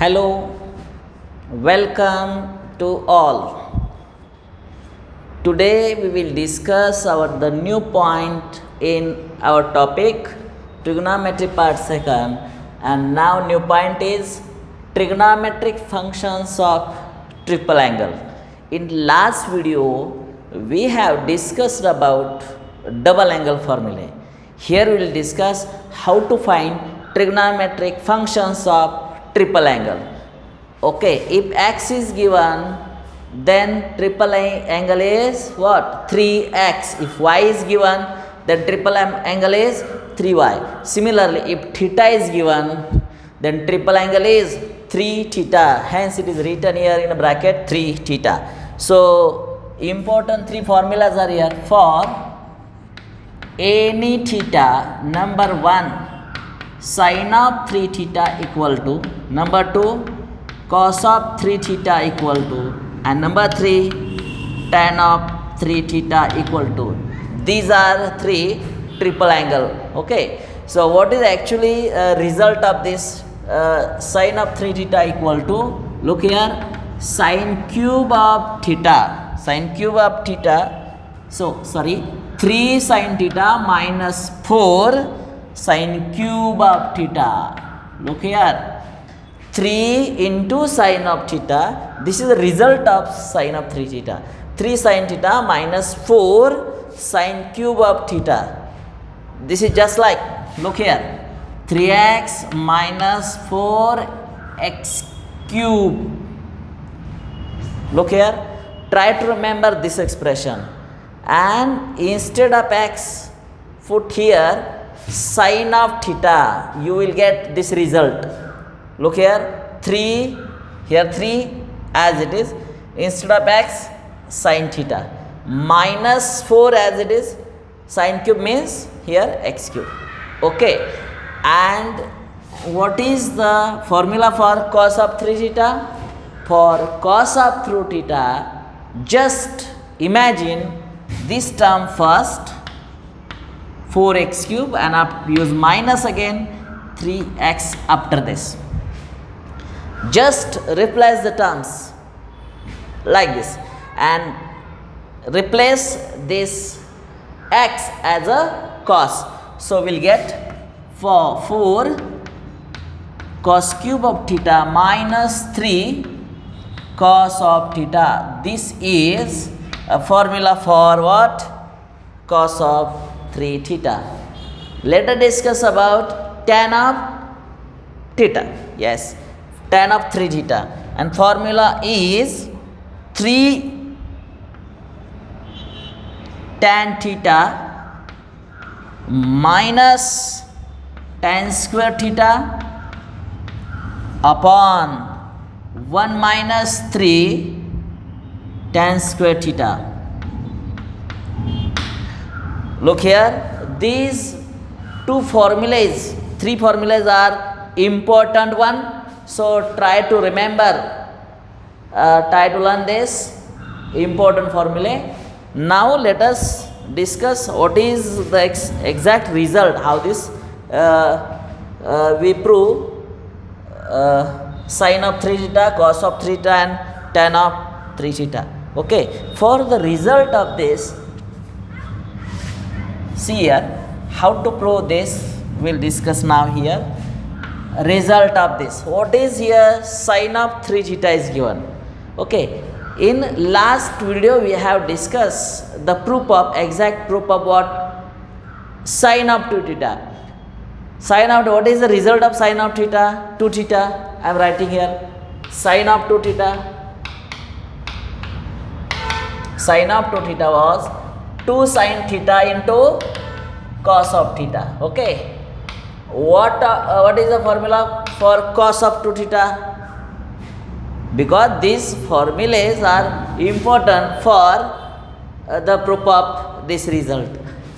Hello, welcome to all. Today we will discuss the new point in our topic trigonometry part second, and now new point is trigonometric functions of triple angle. In last video we have discussed about double angle formulae. Here we will discuss how to find trigonometric functions of triple angle. Okay, if x is given, then triple angle is what? 3x. If y is given, then triple angle is 3y. Similarly, if theta is given, then triple angle is 3 theta. Hence it is written here in a bracket 3 theta. So important three formulas are here for any theta. Number 1, sin of 3 theta equal to, number 2, cos of 3 theta equal to, and number 3, tan of 3 theta equal to. These are three triple angle. Okay, so what is actually result of this sin of 3 theta equal to? Look here, sin cube of theta, sin cube of theta, so sorry, 3 sin theta minus 4 sin cube of theta. Look here, 3 into sin of theta, this is the result of sin of 3 theta. 3 sin theta minus 4 sin cube of theta. This is just like, look here, 3x minus 4x cube. Look here, try to remember this expression, and instead of x, put here sin of theta. You will get this result. Look here, 3, here 3 as it is, instead of x, sin theta, minus 4 as it is, sin cube means here x cube. Okay, and what is the formula for cos of 3 theta? For cos of 3 theta, just imagine this term first, 4x cube, and use minus again 3x after this. Just replace the terms like this and replace this x as a cos. So we'll get 4 cos cube of theta minus 3 cos of theta. This is a formula for what? Cos of 3 theta. Let us discuss about tan of theta. Yes, tan of 3 theta, and formula is 3 tan theta minus tan square theta upon 1 minus 3 tan square theta. Look here, these two formulas, three formulas are important one. So try to remember, try to learn this important formula. Now let us discuss what is the exact result, how this we prove sin of 3 theta, cos of 3 theta, and tan of 3 theta. Okay, for the result of this, see here how to prove this, we'll discuss now here. Result of this, what is here? Sin of 3 theta is given. Okay, in last video we have discussed the proof of, exact proof of what? Sin of 2 theta. Sin of, what is the result of sin of theta? 2 theta. I am writing here sin of 2 theta. Sin of 2 theta was 2 sin theta into cos of theta. Okay, what is the formula for cos of 2 theta? Because these formulas are important for the proof of this result.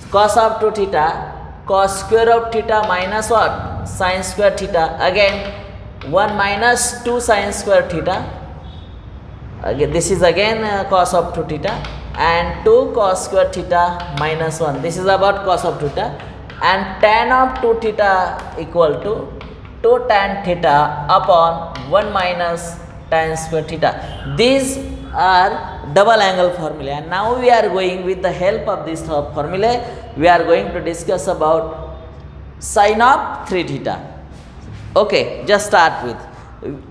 Cos of 2 theta, cos square of theta minus what? Sin square theta. Again 1 minus 2 sin square theta. Again this is again cos of 2 theta, and 2 cos square theta minus 1. This is about cos of theta, and tan of 2 theta equal to 2 tan theta upon 1 minus tan square theta. These are double angle formula, and now we are going with the help of this formula, we are going to discuss about sin of 3 theta. Okay, just start with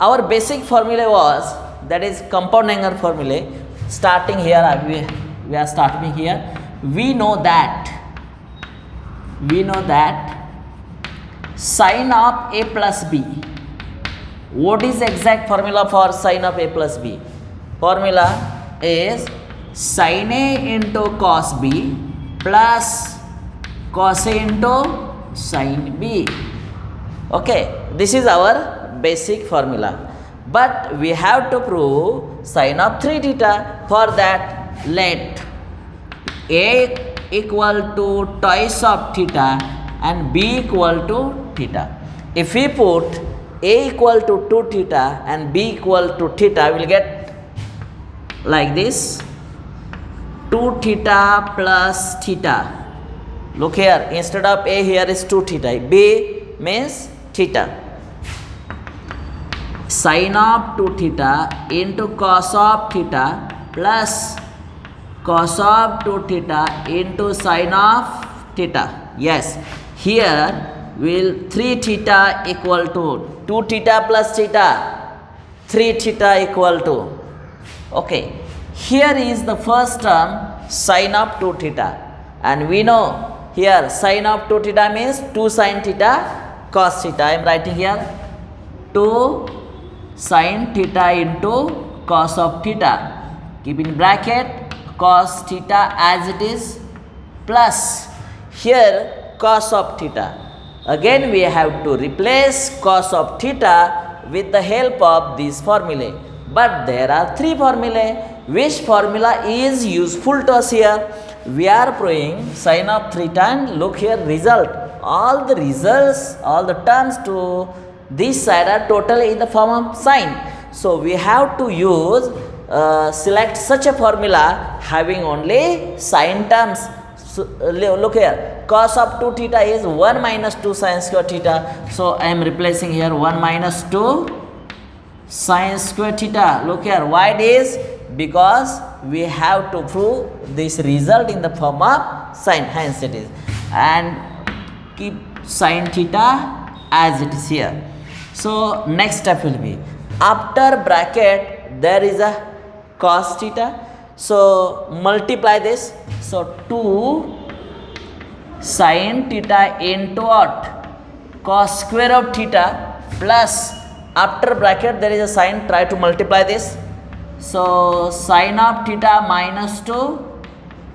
our basic formula was, that is compound angle formula. Starting here, we are starting here. We know that sin of a plus b. What is exact formula for sin of a plus b? Formula is sin a into cos b plus cos a into sin b. Okay, this is our basic formula, but we have to prove sin of 3 theta. For that, let a equal to twice of theta and b equal to theta. If we put a equal to 2 theta and b equal to theta, we will get like this: 2 theta plus theta. Look here, instead of a, here is 2 theta, b means theta. Sin of 2 theta into cos of theta plus cos of 2 theta into sin of theta. Yes, here will 3 theta equal to 2 theta plus theta, 3 theta equal to. Okay, here is the first term, sin of 2 theta, and we know here sin of 2 theta means 2 sin theta cos theta. I am writing here 2 sin theta into cos of theta, keep in bracket cos theta as it is, plus here cos of theta. Again we have to replace cos of theta with the help of this formula. But there are 3 formulae. Which formula is useful to us here? We are proving sin of 3 tan. Look here, result. All the results, all the terms to this side are totally in the form of sin. So we have to use select such a formula having only sin terms. So, look here, cos of 2 theta is 1 minus 2 sin square theta. So I am replacing here 1 minus 2 sin square theta. Look here, why it is? Because we have to prove this result in the form of sin, hence it is. And keep sin theta as it is here. So next step will be, after bracket there is a cos theta, so multiply this. So 2 sin theta into what? Cos square of theta, plus after bracket there is a sin, try to multiply this. So sin of theta minus 2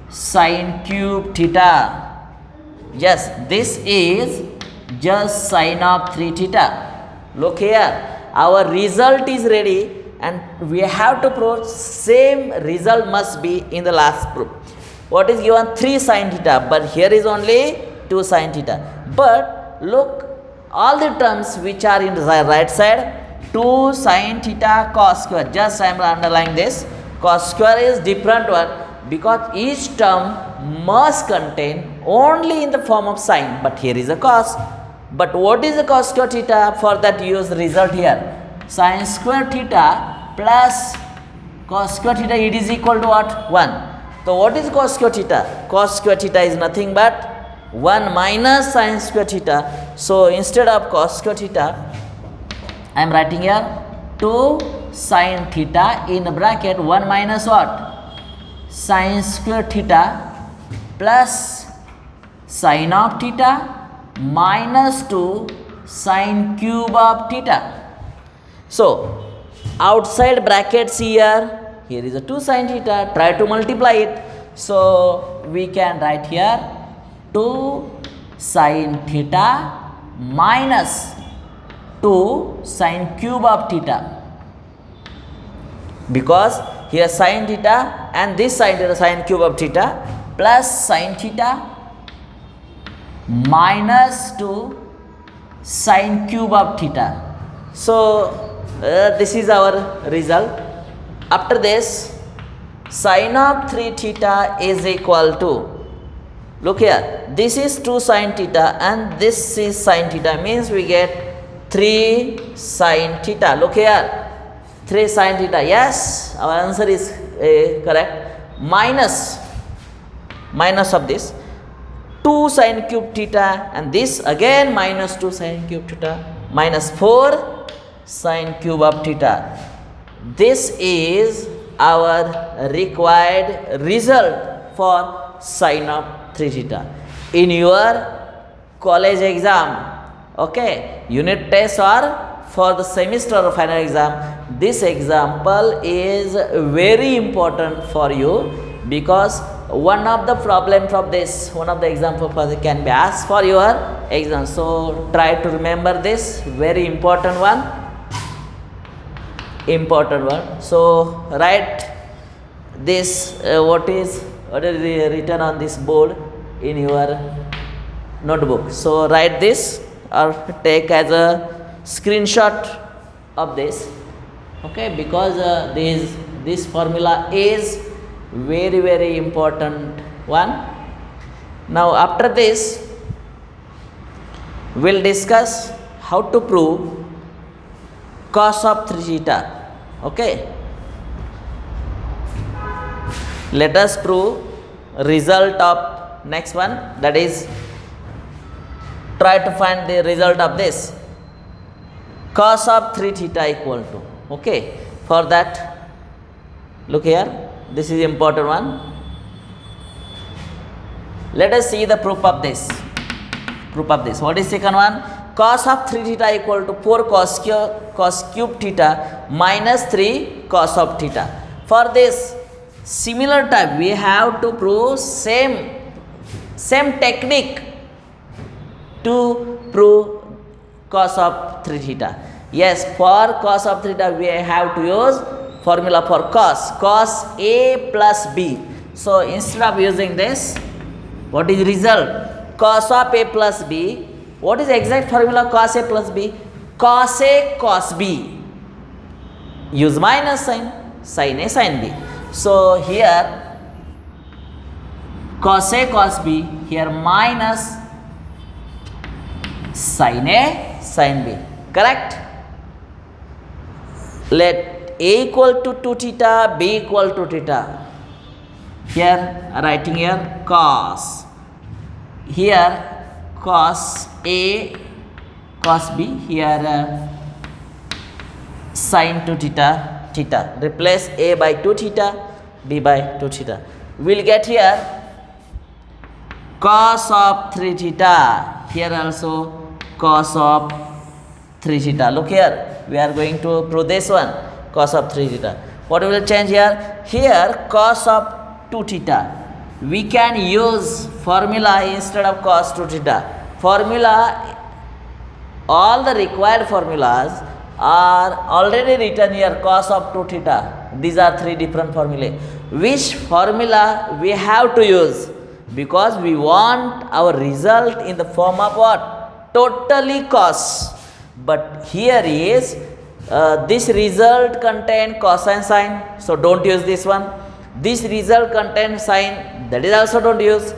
sin cube theta. Yes, this is just sin of 3 theta. Look here, our result is ready, and we have to prove same result must be in the last proof. What is given? 3 sin theta, but here is only 2 sin theta. But look, all the terms which are in the right side, 2 sin theta cos square, just I am underlining this. Cos square is different one, because each term must contain only in the form of sin, but here is a cos. But what is the cos square theta? For that use the result here, sin square theta plus cos square theta, it is equal to what? 1. So what is cos square theta? Cos square theta is nothing but 1 minus sin square theta. So instead of cos square theta, I am writing here 2 sin theta in bracket 1 minus what? Sin square theta plus sin of theta minus 2 sin cube of theta. So outside brackets here is a 2 sin theta, try to multiply it. So we can write here 2 sin theta minus 2 sin cube of theta, because here sin theta and this sin theta, sin cube of theta, plus sin theta minus 2 sin cube of theta. So this is our result. After this, sin of 3 theta is equal to, look here, this is 2 sin theta and this is sin theta, means we get 3 sin theta. Look here, 3 sin theta. Yes, our answer is correct. Minus of this 2 sin cube theta, and this again minus 2 sin cube theta, minus 4 sin cube of theta. This is our required result for sin of 3 theta. In your college exam, okay, unit test or for the semester or final exam, this example is very important for you, because one of the problem from this, one of the example for the can be asked for your exam. So try to remember this very important one. So write this what is written on this board in your notebook. So write this or take as a screenshot of this, okay, because this formula is very important one. Now after this we'll discuss how to prove cos of 3 theta. Okay, let us prove result of next one, that is try to find the result of this cos of 3 theta equal to. Okay, for that look here, this is important one. Let us see the proof of this. What is second one? Cos of 3 theta equal to 4 cos cube theta minus 3 cos of theta. For this similar type we have to prove same technique to prove cos of 3 theta. Yes, for cos of 3 theta we have to use formula for cos A plus B. So instead of using this, what is result? Cos of A plus B. What is exact formula cos A plus B? Cos A cos B. Use minus sign, sin A sin B. So here cos A cos B, here minus sin A sin B. Correct? Let A equal to 2 theta, B equal to theta. Here writing here cos. Here cos A cos B, here sin 2 theta. Replace A by 2 theta, B by 2 theta. We'll get here cos of 3 theta. Here also cos of 3 theta. Look here, we are going to prove this one, cos of 3 theta. What we will change here? Here cos of 2 theta. We can use formula instead of cos 2 theta. Formula, all the required formulas are already written here, cos of 2 theta. These are 3 different formulae. Which formula we have to use? Because we want our result in the form of what? Totally cos. But here is this result contain cosine sine, so don't use this one. This result contains sine, that is also don't use.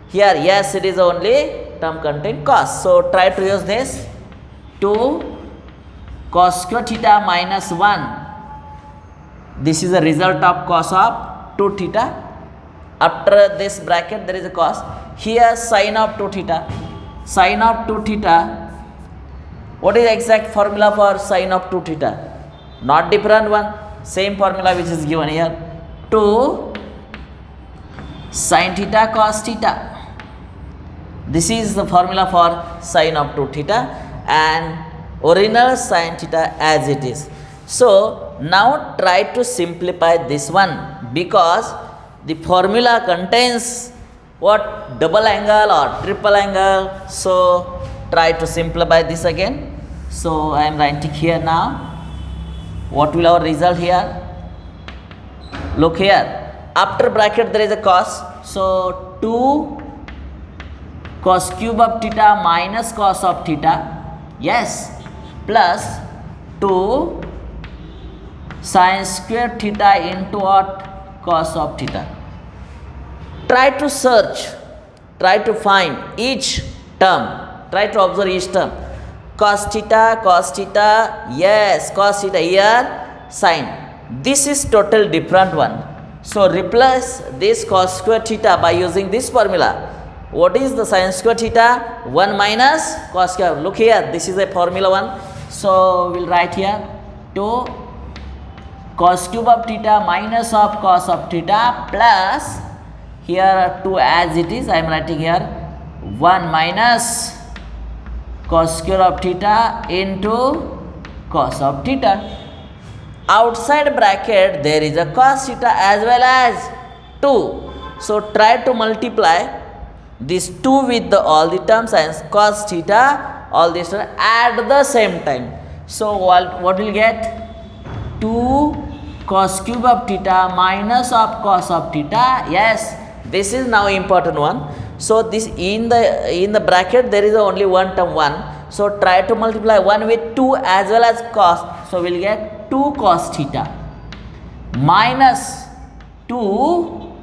Here yes, it is only term contain cos, so try to use this. 2 cos square theta minus 1, this is the result of cos of 2 theta. After this bracket there is a cos. Here sin of 2 theta. Sin of 2 theta. What is exact formula for sin of 2 theta? Not different one, same formula which is given here. 2 sin theta cos theta. This is the formula for sin of 2 theta and original sin theta as it is. So now try to simplify this one, because the formula contains what? Double angle or triple angle. So try to simplify this again. So I am writing here now. What will our result here? Look here. After bracket there is a cos. So 2 cos cube of theta minus cos of theta. Yes. Plus 2 sin square theta into what? Cos of theta. Try to search, try to find each term, try to observe each term. cos theta, yes, cos theta here, sin. This is total different one. So replace this cos square theta by using this formula. What is the sin square theta? 1 minus cos square. Look here, this is a formula one. So we'll write here 2 cos cube of theta minus of cos of theta plus here 2 as it is. I am writing here 1 minus cos square of theta into cos of theta. Outside bracket there is a cos theta as well as 2. So try to multiply these 2 with all the terms and cos theta, all these at the same time. So what will get? 2 cos cube of theta minus of cos of theta. Yes, this is now important one. So this in the bracket there is only one term 1. So try to multiply 1 with 2 as well as cos. So we'll get 2 cos theta minus 2,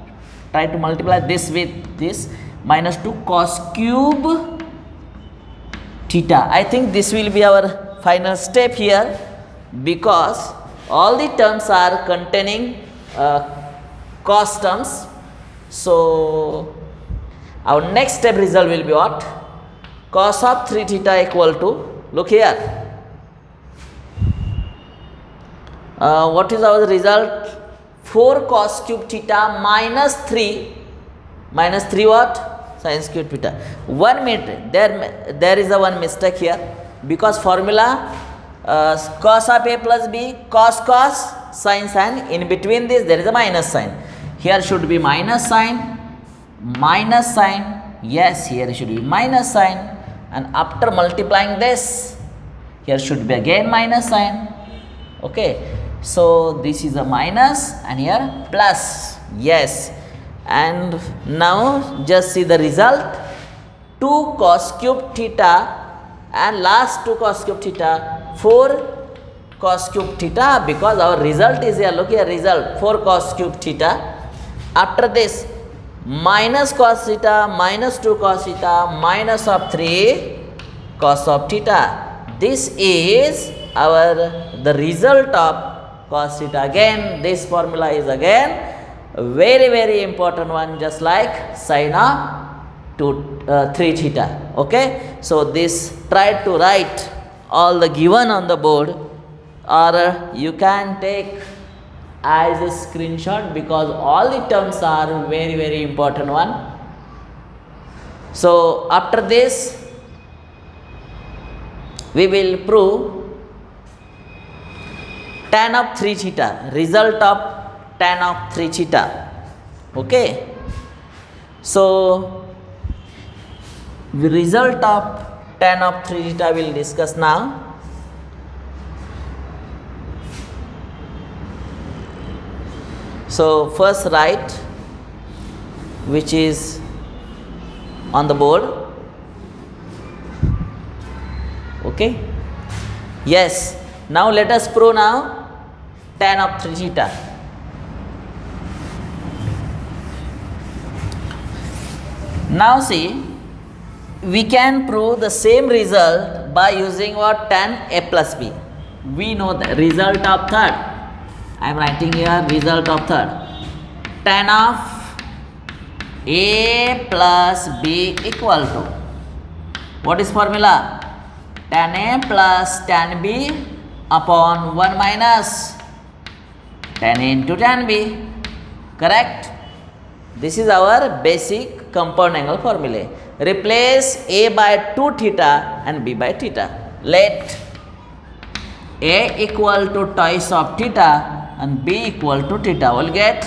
try to multiply this with this, minus 2 cos cube theta. I think this will be our final step here because all the terms are containing cos terms. So our next step result will be what? Cos of 3 theta equal to, look here, what is our result? 4 cos cube theta minus 3 what? Sin cube theta. 1 minute, there is a one mistake here because formula cos of a plus b, cos sin, in between this there is a minus sign. Here should be minus sign, yes, here should be minus sign, and after multiplying this here should be again minus sign. Okay, so this is a minus and here plus, yes. And now just see the result, 2 cos cube theta and last 2 cos cube theta, 4 cos cube theta, because our result is here, look here, result 4 cos cube theta. After this minus cos theta minus 2 cos theta minus of 3 cos of theta. This is the result of cos theta. Again this formula is again very important one, just like sin of 3 theta. Okay, so this try to write all the given on the board, or you can take as a screenshot because all the terms are very important one. So after this we will prove tan of 3 theta, result of tan of 3 theta. Okay, so the result of tan of 3 theta will discuss now. So first write which is on the board. Okay, yes, now let us prove now tan of 3 theta. Now see, we can prove the same result by using what? Tan a plus b. We know the result of third. I am writing here result of third. Tan of a plus b equal to, what is formula? Tan a plus tan b upon 1 minus tan a into tan b. Correct? This is our basic compound angle formula. Replace a by 2 theta and b by theta. Let a equal to twice of theta and b equal to theta. We'll get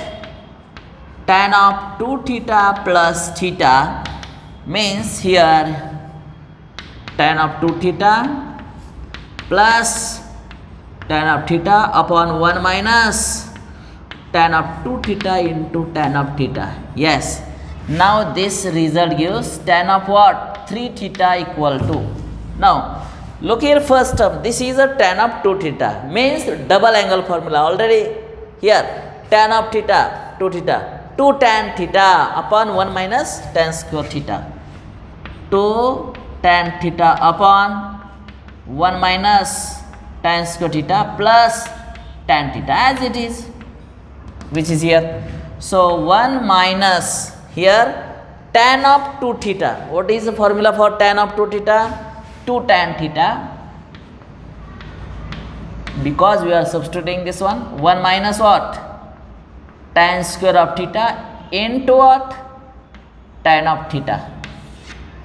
tan of 2 theta plus theta, means here tan of 2 theta plus tan of theta upon 1 minus tan of 2 theta into tan of theta. Yes, now this result gives tan of what? 3 theta equal to. Now look here, first term, this is a tan of 2 theta, means double angle formula already here. Tan of theta, 2 theta, 2 tan theta upon 1 minus tan square theta, 2 tan theta upon 1 minus tan square theta plus tan theta as it is, which is here. So 1 minus here tan of 2 theta. What is the formula for tan of 2 theta? 2 tan theta, because we are substituting this one. 1 minus what? Tan square of theta into what? Tan of theta.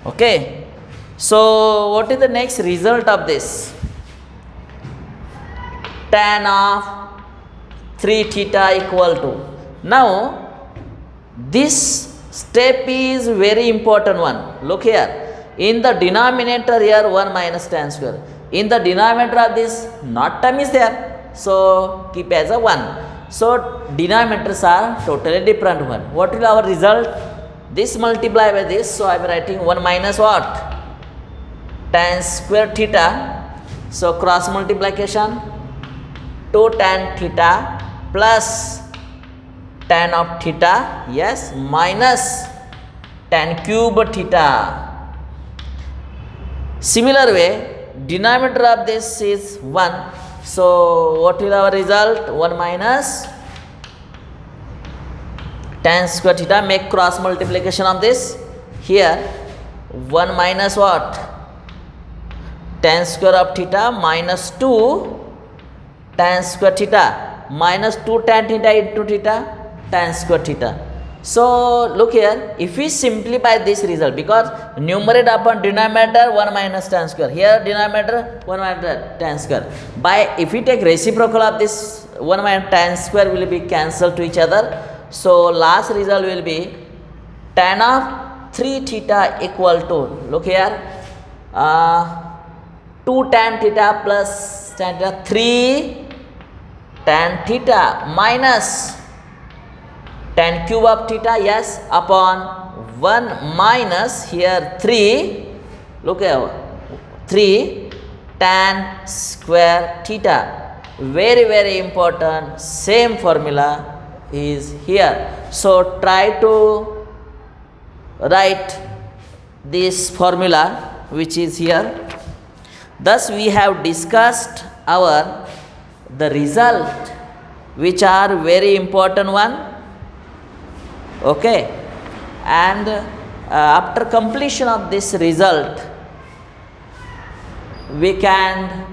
Okay. So what is the next result of this? Tan of 3 theta equal to. Now this step is very important one. Look here. In the denominator here 1 minus tan square. In the denominator of this not term is there. So keep as a 1. So denominators are totally different one. What will our result? This multiply by this. So I am writing 1 minus what? Tan square theta. So cross multiplication. 2 tan theta plus tan of theta, yes, minus tan cube theta. Similar way, denominator of this is 1. So what will our result? 1 minus tan square theta. Make cross multiplication of this. Here 1 minus what? Tan square of theta minus 2 tan square theta minus 2 tan theta into theta tan square theta. So look here, if we simplify this result, because numerator upon denominator 1 minus tan square, here denominator 1 minus tan square, by if we take reciprocal of this 1 minus tan square will be cancelled to each other. So last result will be tan of 3 theta equal to, look here, 2 tan theta plus tan theta, 3 tan theta minus tan cube of theta, yes, upon 1 minus here 3, look here, 3 tan square theta. Very very important, same formula is here. So try to write this formula which is here. Thus we have discussed our the result which are very important one. Okay, and after completion of this result we can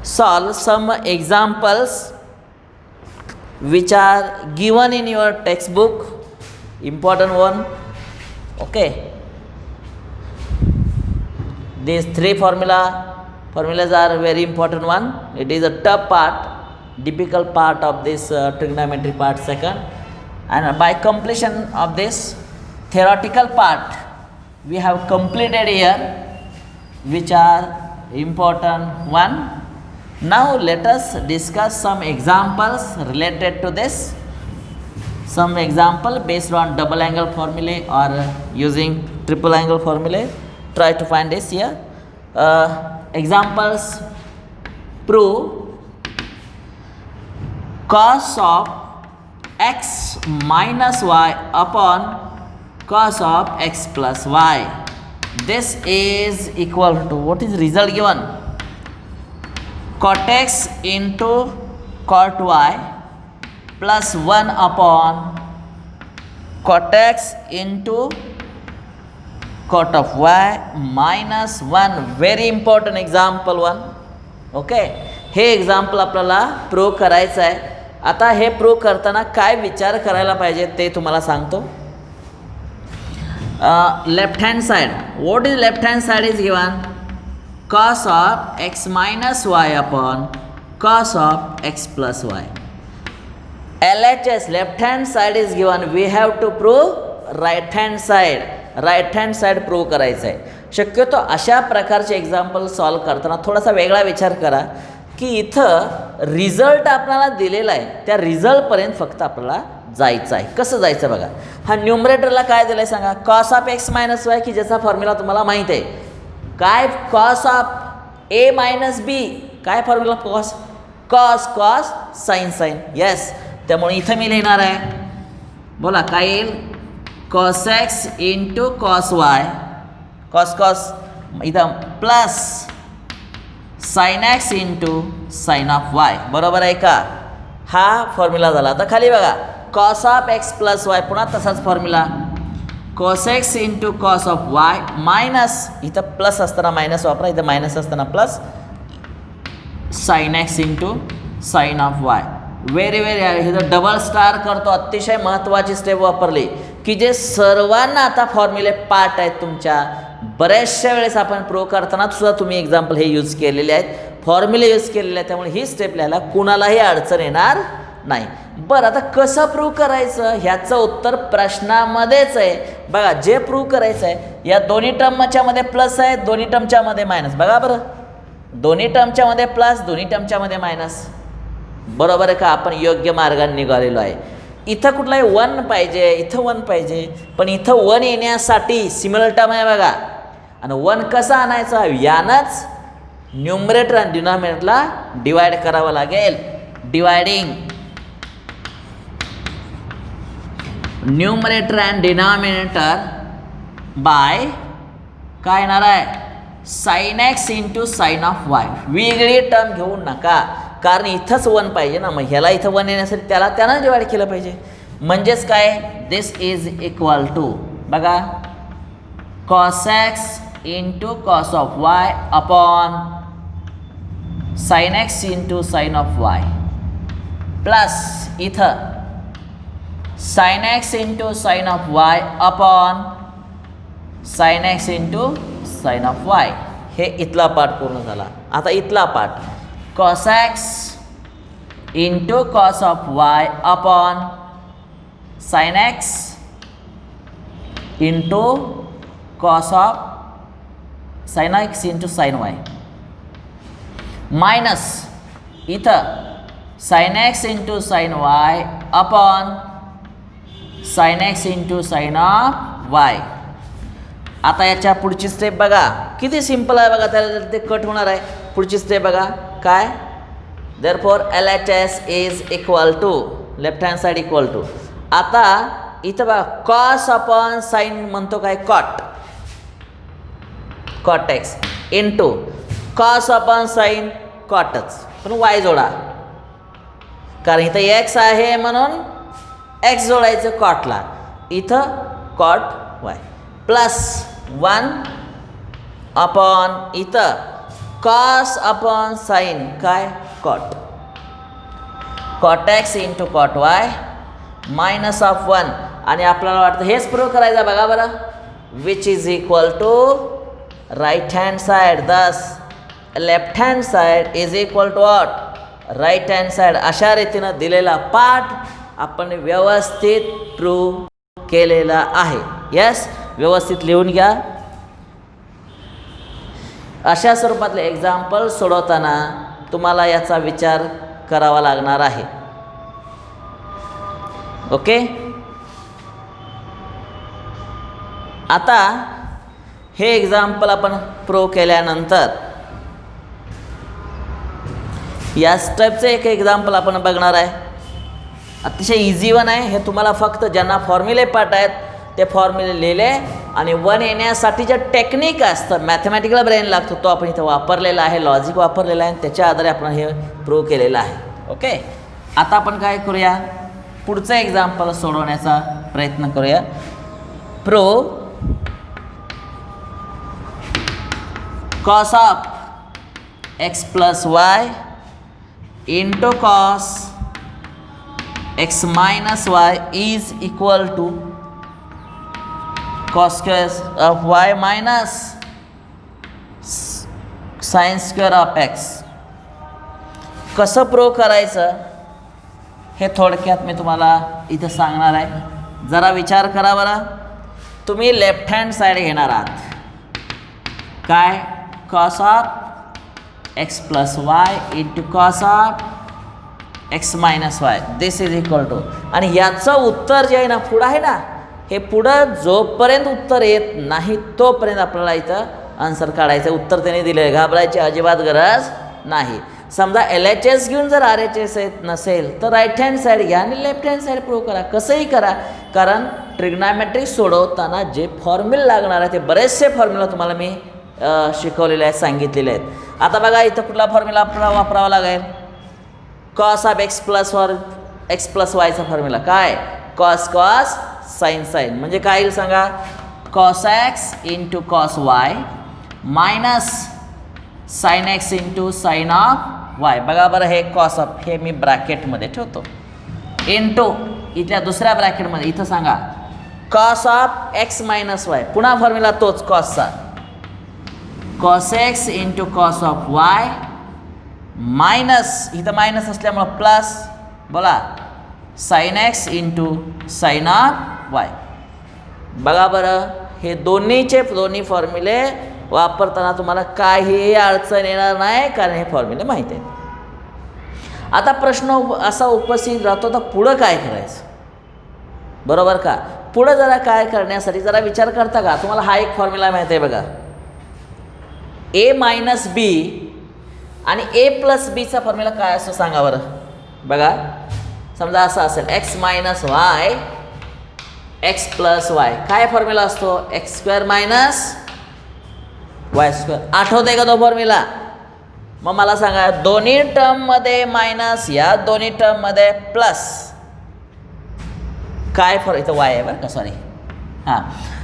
solve some examples which are given in your textbook, important one. Okay, these three formulas are very important one. It is a tough part, difficult part of this trigonometry part second, and by completion of this theoretical part we have completed here, which are important one. Now let us discuss some examples related to this. Some example based on double angle formulae or using triple angle formulae. Try to find this here. Examples prove cos of x minus y upon cos of x plus y. This is equal to, what is result given? Cot x into cot y plus 1 upon cot x into cot of y minus 1. Very important example one. Okay, हे example आपल्याला prove करायचं आहे. आता हे prove करताना काय विचार करायला पाहिजे ते तुम्हाला सांगतो. Left hand side, what is left hand side is given cos of x minus y upon cos of x plus y. LHS, left hand side is given, we have to prove right hand side. Right hand side prove करायचं आहे. शक्यतो अशा प्रकारचे example solve करताना थोडासा वेगळा विचार करा की इथं रिझल्ट आपल्याला दिलेला आहे, त्या रिझल्टपर्यंत फक्त आपल्याला जायचं आहे. कसं जायचं बघा. हा न्यूमरेटरला काय दिलं आहे सांगा, cos of x minus y, की ज्याचा फॉर्म्युला तुम्हाला माहीत आहे. काय cos of a minus b, काय formula cos cos cos sine sine. Yes, त्यामुळे इथं मी लिहिणार आहे, बोला काय येईल, cos x into cos y, cos cos इथं plus sine x into sine of y, बरोबर आहे का? हा फॉर्म्युला झाला. आता खाली बघा, cos of x plus y, पुन्हा तसाच formula, cos x into cos of y minus, इथं प्लस असताना मायनस वापरा, इथं मायनस असताना plus, sine x into sine of y. Very very, इथं डबल स्टार करतो, अतिशय महत्त्वाची स्टेप वापरली की जे सर्वांना आता फॉर्म्युले पाठ आहेत तुमच्या. बऱ्याचशा वेळेस आपण प्रूव्ह करताना सुद्धा तुम्ही एक्झाम्पल हे यूज केलेले आहेत, फॉर्म्युले यूज केलेले आहेत, त्यामुळे ही स्टेप लिहायला कुणालाही अडचण येणार नाही. बरं, आता कसं प्रूव्ह करायचं ह्याचं उत्तर प्रश्नामध्येच आहे. बघा, जे प्रूव्ह करायचं आहे, या दोन्ही टर्मच्या मध्ये प्लस आहे, दोन्ही टर्मच्या मध्ये मायनस. बघा बरं, दोन्ही टर्मच्या मध्ये प्लस, दोन्ही टर्मच्या मध्ये मायनस, बरोबर आहे का? आपण योग्य मार्गाने निघालेलो आहे. इथं कुठलाही 1 पाहिजे, इथं 1 पाहिजे, पण इथं 1 येण्यासाठी सिमिलर टर्म आहे बघा. आणि 1 कसा आणायचा? यानंच न्यूमरेटर आणि डिनॉमिनेटरला डिवाइड करावं लागेल. Dividing numerator and denominator by काय येणार आहे? Sine x into sine of y. वेगळी टर्म घेऊ नका, कारण इथंच 1 पाहिजे ना, मग ह्याला इथं 1 येण्यासाठी त्यानं डिवाइड केलं पाहिजे. म्हणजेच काय? दिस इज इक्वल टू, बघा, cos x into cos of y upon sine x into sine of y plus इथं sine x into sine of y upon sine x into sine of y. हे इथला part पूर्ण झाला. आता इथला part, cos x into cos of y upon sine x into cos of sine x into sine y minus इथं sine x into sine y upon sine x into sine of y. आता याच्या पुढची step बघा, किती simple आहे बघा, त्याला ते कट होणार आहे. पुढची स्टेप बघा काय? Therefore LHS is equal to, left hand side equal to, आता इथं बघा कॉस अपॉन साइन म्हणतो काय? Cot x into cos upon sine कॉटच, पण वाय जोडा, कारण इथं एक्स आहे म्हणून एक्स जोडायचं कॉटला, इथं कॉट वाय प्लस 1 अपॉन इथं कॉस अपॉन साइन काय? Cot x into cot y minus of 1. आणि आपल्याला वाटतं हेच प्रूव्ह करायचं, बघा बरं, which is equal to right hand side, thus left hand side is equal to what? Right hand side. अशा रीतीनं दिलेला पाठ आपण व्यवस्थित प्रूव्ह केलेला आहे. यस, व्यवस्थित लिहून घ्या. अशा स्वरूपातले एक्झाम्पल सोडवताना तुम्हाला याचा विचार करावा लागणार आहे. ओके, आता हे एक्झाम्पल आपण प्रूव्ह केल्यानंतर या स्टेपचं एक एक्झाम्पल आपण बघणार आहे. अतिशय इझी वन आहे हे. तुम्हाला फक्त ज्यांना फॉर्म्युले पाठ आहेत ते फॉर्म्युले लिहिले आणि 1 येण्यासाठी जे टेक्निक असतं, मॅथमॅटिकल ब्रेन लागतो, तो आपण इथं वापरलेला आहे, लॉजिक वापरलेला आहे, त्याच्या आधारे आपण हे प्रूव्ह केलेलं आहे. ओके, आता आपण काय करूया? पुढचं एक्झाम्पल सोडवण्याचा प्रयत्न करूया. Prove cos of x plus y into cos x minus y is equal to cos square of y minus sin square of x. कसं प्रूव्ह करायचं हे थोडक्यात मी तुम्हाला इथं सांगणार आहे. जरा विचार करा बरं. तुम्ही लेफ्ट हँड साईड घेणार आहात काय? cos of x plus y into cos of x minus y this is equal to, आणि याचं उत्तर जे आहे ना पुढं आहे ना, हे पुढं जोपर्यंत उत्तर येत नाही तोपर्यंत आपल्याला इथं आन्सर काढायचं. उत्तर त्याने दिले, घाबरायची अजिबात गरज नाही. समजा LHS घेऊन जर RHS येत नसेल तर राईट हँड साईड घ्या आणि लेफ्ट हँड साईड प्रूव्ह करा. कसंही करा, कारण ट्रिग्नॉमेट्रिक सोडवताना जे फॉर्म्युला लागणार आहे ते बरेचसे फॉर्म्युला तुम्हाला मी शिकवलेले आहेत, सांगितलेले आहेत. आता बघा इथं कुठला फॉर्म्युला आपल्याला वापरावा लागेल? कॉस ऑफ एक्स प्लस वायचा फॉर्म्युला काय? Cos cos sine sine. म्हणजे काय येईल सांगा? Cos x into cos y minus sine x into sine of y. बघा बरं, हे कॉस ऑफ हे मी ब्रॅकेटमध्ये ठेवतो, इंटू इथल्या दुसऱ्या ब्रॅकेटमध्ये इथं सांगा cos of x minus y. पुन्हा फॉर्म्युला तोच कॉसचा, cos x into cos of y minus इथं मायनस असल्यामुळं प्लस बोला sine x into sine of y. बघा बरं, हे दोन्ही फॉर्म्युले वापरताना तुम्हाला काहीही अडचण येणार नाही, कारण हे फॉर्म्युले माहीत आहेत. आता प्रश्न असा उपस्थित राहतो, तर पुढं काय करायचं? बरोबर का? पुढं जरा काय करण्यासाठी जरा विचार करता का? तुम्हाला हा एक फॉर्म्युला माहीत आहे बघा, ए मायनस बी आणि ए प्लस बीचा फॉर्म्युला काय असतो सांगा बरं. बघा समजा असं असेल एक्स मायनस वाय एक्स प्लस वाय. काय फॉर्म्युला असतो? एक्स स्क्वेअर मायनस वाय स्क्वेअर. आठवते का तो फॉर्म्युला? मग मला सांगा, दोन्ही टर्ममध्ये मायनस, या दोन्ही टर्ममध्ये प्लस. काय इथं वाय आहे बरं का, सॉरी. हां,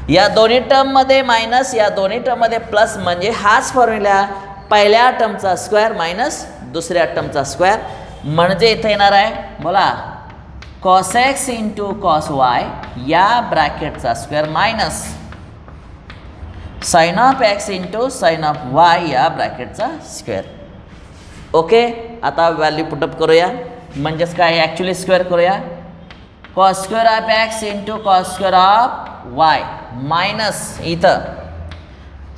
या दोन्ही टर्ममध्ये मायनस, या दोन्ही टर्ममध्ये प्लस, म्हणजे हाच फॉर्म्युला पहिल्या टर्मचा स्क्वेअर मायनस दुसऱ्या टर्मचा स्क्वेअर. म्हणजे इथं येणार आहे बोला cos x into cos y या ब्रॅकेटचा square minus sine of x into sine of y या ब्रॅकेटचा स्क्वेअर. ओके, आता व्हॅल्यू पुटअप करूया. म्हणजेच काय, ॲक्च्युली स्क्वेअर करूया. Cos square of x into cos square of y minus इथं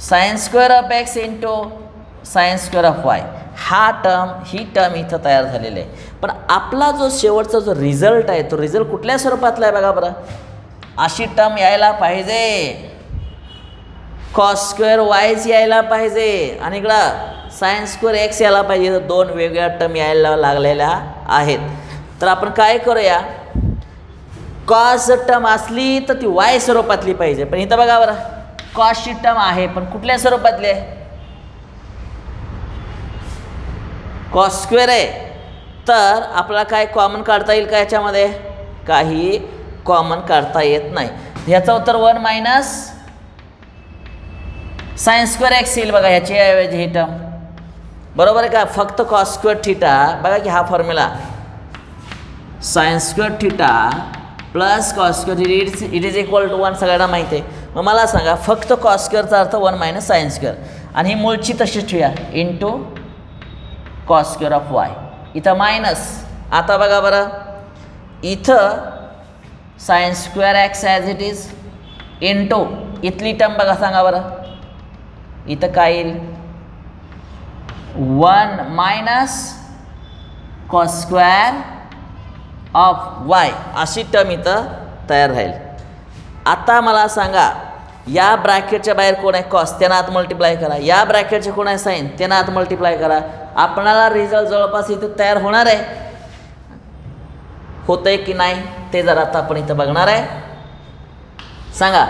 sine square of x into sine square of y. ही term इथं तयार झालेली आहे. पण आपला जो शेवटचा जो रिझल्ट आहे, तो रिझल्ट कुठल्या स्वरूपातला आहे बघा बरं. अशी टर्म यायला पाहिजे, कॉस स्क्वेअर वायच यायला पाहिजे आणि इकडं साइन स्क्वेअर एक्स यायला पाहिजे. दोन वेगळ्या टर्म यायला लागलेल्या आहेत. तर आपण काय करूया, कॉस टर्म असली तर ती वाय स्वरूपातली पाहिजे. पण इथं बघा बरं, कॉसची टर्म आहे पण कुठल्या स्वरूपातली आहे? कॉस स्क्वेअर आहे. तर आपल्याला काय कॉमन काढता येईल का याच्यामध्ये? काही कॉमन काढता येत नाही. ह्याचं उत्तर 1 मायनस साइन स्क्वेअर एक्स येईल बघा ह्याची ऐवजी ही टर्म. बरोबर आहे का? फक्त कॉस स्क्वेअर थिटा बघा की हा formula sine square theta plus cos square it is equal to 1 सगळ्यांना माहिती आहे. मग मला सांगा, फक्त कॉस स्क्वेअरचा अर्थ 1 मायनस साइन स्क्वेअर आणि ही मूळची तशीच ठेवूया into cos square of y. इथं मायनस. आता बघा बरं, इथं sine square x as it is into इथली टर्म बघा सांगा बरं, इथं काय येईल? 1 minus cos square of y अशी टर्म इथं तयार राहील. आता मला सांगा, या ब्रॅकेटच्या बाहेर कोण आहे? कॉस, त्यांना आत मल्टिप्लाय करा. या ब्रॅकेटचे कोण आहे? साईन, त्यांना आत मल्टिप्लाय करा. आपणाला रिझल्ट जवळपास इथं तयार होणार आहे. होतंय की नाही ते जरा आता आपण इथं बघणार आहे. सांगा,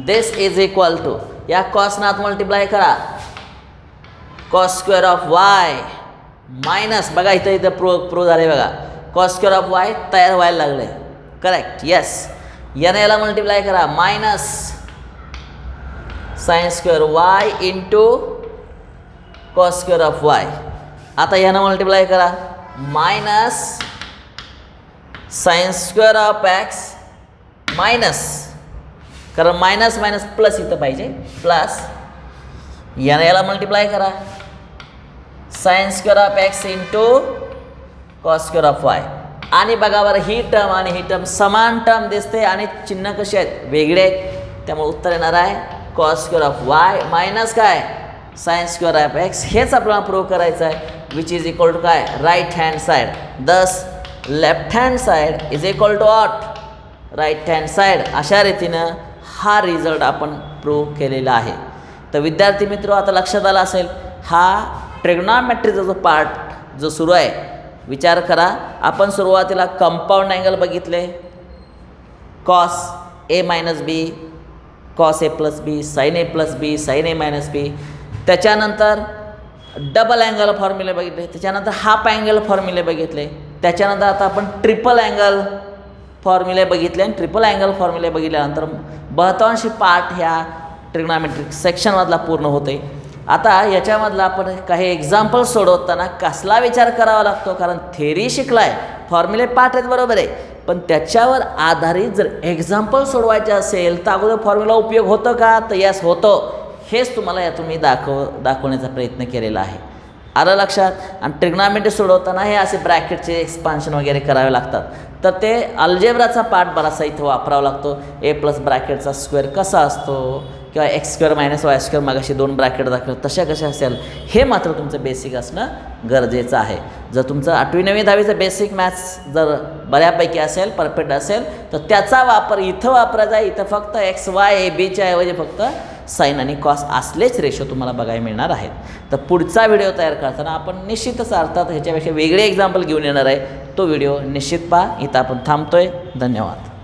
दिस इज इक्वल टू, या कॉसना आत मल्टिप्लाय करा, cos square of y minus बघा इथं प्रूव्ह झाले बघा, कॉस स्क्वेअर ऑफ वाय तयार व्हायला लागले. Correct, yes. याने याला मल्टिप्लाय करा, minus sine square y into cos square of y. आता यानं मल्टिप्लाय करा, minus sine square of x minus, कारण मायनस मायनस प्लस इथं पाहिजे, प्लस यानं याला मल्टिप्लाय करा, sine square of x into cos square of y. आणि बघा बरं, ही टर्म आणि ही टर्म समान टर्म दिसते आणि चिन्ह कसे आहेत? वेगळे आहेत. त्यामुळे उत्तर येणार आहे cos square of y minus काय? Sine square of x. हेच आपल्याला प्रूव्ह करायचं आहे, विच इज इक्वल टू काय? Right hand side. Thus left hand side is equal to what right hand side. अशा रीतीनं हा रिझल्ट आपण प्रूव्ह केलेला आहे. तर विद्यार्थी मित्र, आता लक्षात आला असेल, हा ट्रिग्नॉमेट्रीचा जो पार्ट जो सुरू आहे, विचार करा. आपण सुरुवातीला कंपाऊंड अँगल बघितले, cos A minus B, cos A plus B, sign A plus B, sign A minus B. त्याच्यानंतर डबल अँगल फॉर्म्युले बघितले, त्याच्यानंतर हाफ अँगल फॉर्म्युले बघितले, त्याच्यानंतर आता आपण ट्रिपल अँगल फॉर्म्युले बघितले आणि ट्रिपल अँगल फॉर्म्युले बघितल्यानंतर बहुतांश पार्ट ह्या ट्रिग्नॉमेट्रिक सेक्शनमधला पूर्ण होते. आता याच्यामधला आपण काही एक्झाम्पल सोडवताना कसला विचार करावा लागतो, कारण थेरी शिकलाय, फॉर्म्युले पार्ट आहेत बरोबर आहे, पण त्याच्यावर आधारित जर एक्झाम्पल सोडवायचे असेल तर अगोदर फॉर्म्युला उपयोग होतो का, तर यस होतो. हेच तुम्हाला यातून मी दाखवण्याचा प्रयत्न केलेला आहे. आलं लक्षात. आणि ट्रिग्नॉमेट्री सोडवताना हे असे ब्रॅकेटचे एक्सपान्शन वगैरे करावे लागतात, तर ते अल्जेब्राचा पार्ट बराचसा इथं वापरावा लागतो. ए प्लस ब्रॅकेटचा स्क्वेअर कसा असतो किंवा एक्स स्क्वेअर मायनस वाय स्क्वेअर मागाशी 2 ब्रॅकेट दाखवलं तशा कशा असेल, हे मात्र तुमचं बेसिक असणं गरजेचं आहे. जर तुमचं 8वी 9वी 10वीचं बेसिक मॅथ्स जर बऱ्यापैकी असेल, परफेक्ट असेल, तर त्याचा वापर इथं वापरायचा आहे. इथं फक्त एक्स वाय ए बीच्या ऐवजी फक्त साईन आणि कॉस असलेच रेशो तुम्हाला बघायला मिळणार आहेत. तर पुढचा व्हिडिओ तयार करताना आपण निश्चितच अर्थात ह्याच्यापेक्षा वेगळे एक्झाम्पल घेऊन येणार आहे. तो व्हिडिओ निश्चित पहा. इथं आपण थांबतोय. धन्यवाद.